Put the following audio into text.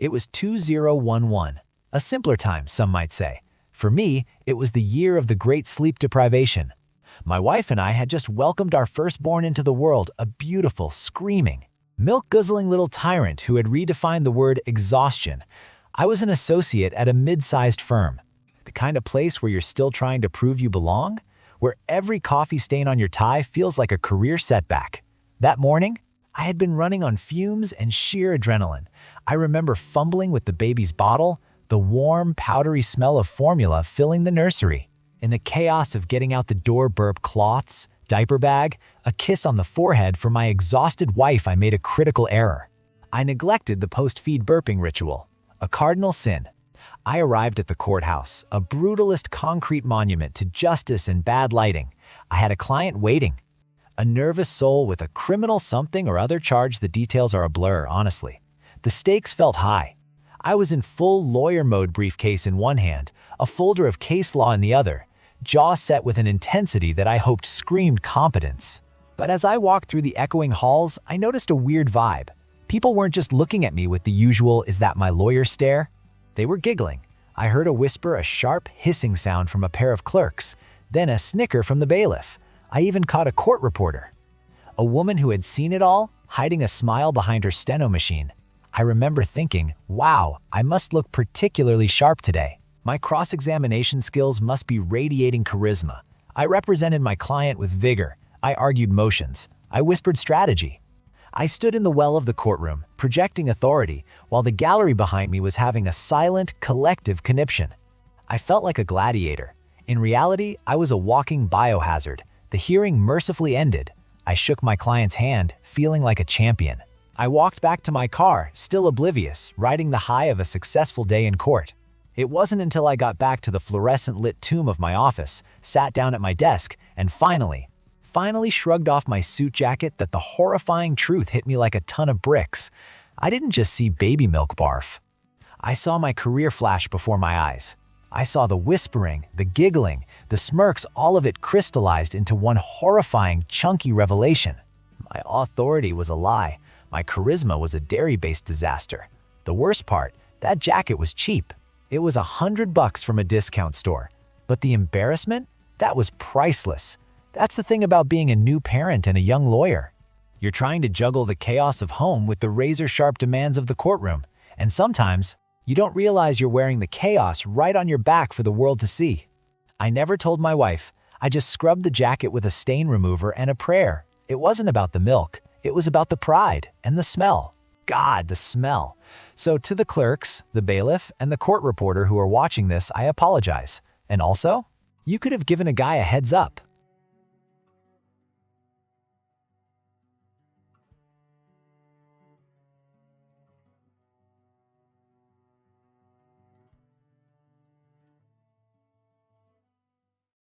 It was 2011, a simpler time, some might say. For me, it was the year of the great sleep deprivation. My wife and I had just welcomed our firstborn into the world, a beautiful, screaming, milk-guzzling little tyrant who had redefined the word exhaustion. I was an associate at a mid-sized firm, the kind of place where you're still trying to prove you belong, where every coffee stain on your tie feels like a career setback. That morning, I had been running on fumes and sheer adrenaline. I remember fumbling with the baby's bottle, the warm, powdery smell of formula filling the nursery. In the chaos of getting out the door burp cloths, diaper bag, a kiss on the forehead for my exhausted wife, I made a critical error. I neglected the post-feed burping ritual, a cardinal sin. I arrived at the courthouse, a brutalist concrete monument to justice and bad lighting. I had a client waiting. A nervous soul with a criminal something or other charge. The details are a blur, honestly. The stakes felt high. I was in full lawyer mode, briefcase in one hand, a folder of case law in the other, jaw set with an intensity that I hoped screamed competence. But as I walked through the echoing halls, I noticed a weird vibe. People weren't just looking at me with the usual "is that my lawyer" stare? They were giggling. I heard a whisper, a sharp, hissing sound from a pair of clerks, then a snicker from the bailiff. I even caught a court reporter, a woman who had seen it all, hiding a smile behind her steno machine. I remember thinking, wow, I must look particularly sharp today. My cross-examination skills must be radiating charisma. I represented my client with vigor. I argued motions. I whispered strategy. I stood in the well of the courtroom, projecting authority, while the gallery behind me was having a silent, collective conniption. I felt like a gladiator. In reality, I was a walking biohazard. The hearing mercifully ended. I shook my client's hand, feeling like a champion. I walked back to my car, still oblivious, riding the high of a successful day in court. It wasn't until I got back to the fluorescent-lit tomb of my office, sat down at my desk, and finally shrugged off my suit jacket that the horrifying truth hit me like a ton of bricks. I didn't just see baby milk barf. I saw my career flash before my eyes. I saw the whispering, the giggling, the smirks, all of it crystallized into one horrifying, chunky revelation. My authority was a lie. My charisma was a dairy-based disaster. The worst part, that jacket was cheap. It was $100 from a discount store. But the embarrassment? That was priceless. That's the thing about being a new parent and a young lawyer. You're trying to juggle the chaos of home with the razor-sharp demands of the courtroom. And sometimes, you don't realize you're wearing the chaos right on your back for the world to see. I never told my wife. I just scrubbed the jacket with a stain remover and a prayer. It wasn't about the milk. It was about the pride and the smell. God, the smell. So to the clerks, the bailiff, and the court reporter who are watching this, I apologize. And also, you could have given a guy a heads up.